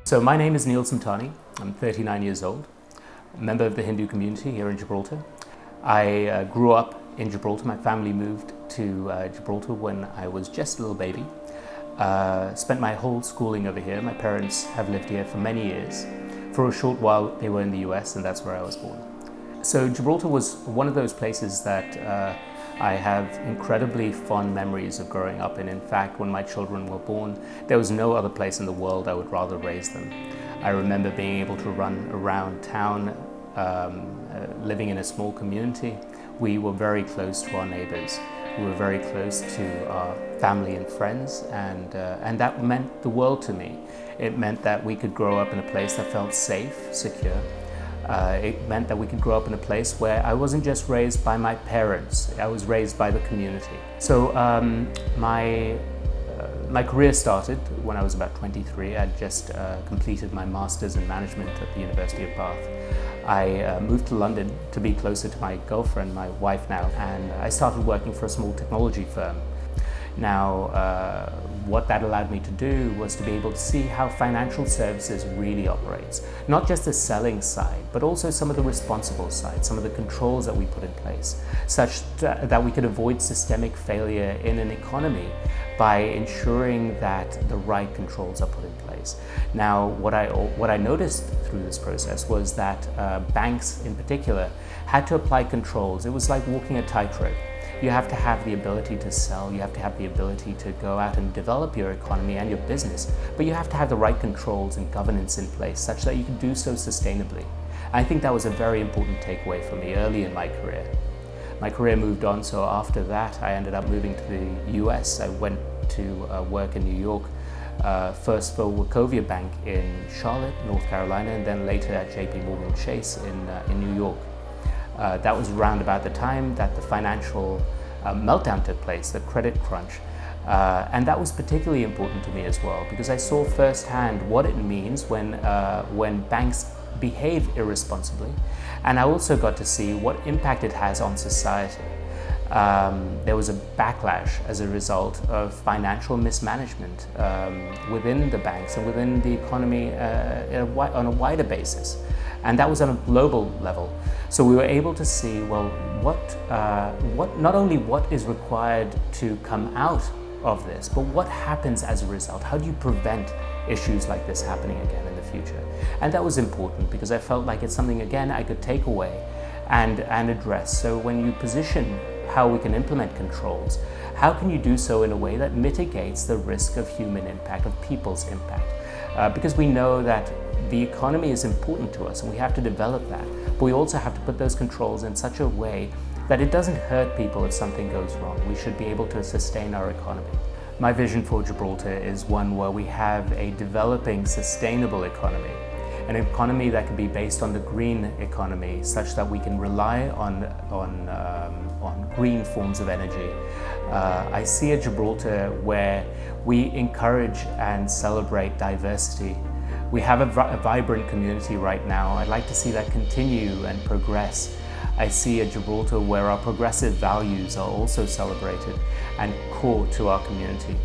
So my name is Neil Samtani. I'm 39 years old, a member of the Hindu community here in Gibraltar. I grew up in Gibraltar. My family moved to Gibraltar when I was just a little baby. Spent my whole schooling over here. My parents have lived here for many years. For a short while they were in the US, and that's where I was born. So Gibraltar was one of those places that I have incredibly fond memories of growing up in. In fact, when my children were born, there was no other place in the world I would rather raise them. I remember being able to run around town, living in a small community. We were very close to our neighbors. We were very close to our family and friends, and that meant the world to me. It meant that we could grow up in a place that felt safe, secure. It meant that we could grow up in a place where I wasn't just raised by my parents, I was raised by the community. So my career started when I was about 23. I'd just completed my master's in management at the University of Bath. I moved to London to be closer to my girlfriend, my wife now, and I started working for a small technology firm. Now, what that allowed me to do was to be able to see how financial services really operates. Not just the selling side, but also some of the responsible side, some of the controls that we put in place, such that we could avoid systemic failure in an economy by ensuring that the right controls are put in place. Now, what I noticed through this process was that banks in particular had to apply controls. It was like walking a tightrope. You have to have the ability to sell, you have to have the ability to go out and develop your economy and your business, but you have to have the right controls and governance in place such that you can do so sustainably. I think that was a very important takeaway for me early in my career. My career moved on, so after that I ended up moving to the US. I went to work in New York, first for Wachovia Bank in Charlotte, North Carolina, and then later at JP Morgan Chase in New York. That was around about the time that the financial meltdown took place, the credit crunch. And that was particularly important to me as well, because I saw firsthand what it means when banks behave irresponsibly. And I also got to see what impact it has on society. There was a backlash as a result of financial mismanagement within the banks and within the economy on a wider basis. And that was on a global level. So we were able to see, well, not only what is required to come out of this, but what happens as a result. How do you prevent issues like this happening again in the future? And that was important because I felt like it's something, again, I could take away and address. So when you position how we can implement controls, how can you do so in a way that mitigates the risk of human impact, of people's impact? Because we know that the economy is important to us and we have to develop that, but we also have to put those controls in such a way that it doesn't hurt people if something goes wrong. We should be able to sustain our economy. My vision for Gibraltar is one where we have a developing, sustainable economy, an economy that can be based on the green economy, such that we can rely on green forms of energy. I see a Gibraltar where we encourage and celebrate diversity. We have a vibrant community right now. I'd like to see that continue and progress. I see a Gibraltar where our progressive values are also celebrated and core to our community.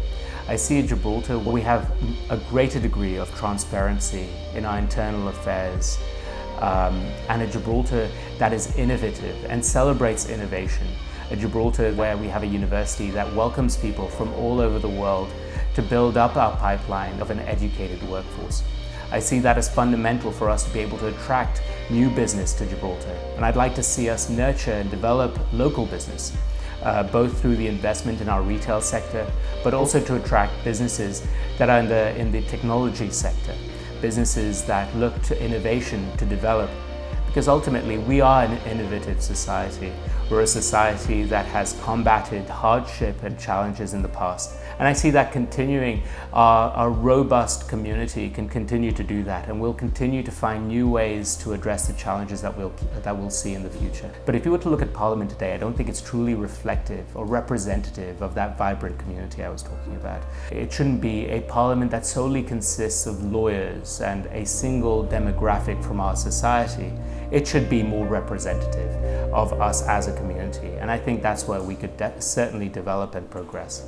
I see a Gibraltar where we have a greater degree of transparency in our internal affairs, and a Gibraltar that is innovative and celebrates innovation. A Gibraltar where we have a university that welcomes people from all over the world to build up our pipeline of an educated workforce. I see that as fundamental for us to be able to attract new business to Gibraltar. And I'd like to see us nurture and develop local business, both through the investment in our retail sector, but also to attract businesses that are in the technology sector, businesses that look to innovation to develop. Because ultimately we are an innovative society. We're a society that has combated hardship and challenges in the past. And I see that continuing. Our robust community can continue to do that, and we'll continue to find new ways to address the challenges that we'll see in the future. But if you were to look at Parliament today, I don't think it's truly reflective or representative of that vibrant community I was talking about. It shouldn't be a Parliament that solely consists of lawyers and a single demographic from our society. It should be more representative of us as a community, and I think that's where we could certainly develop and progress.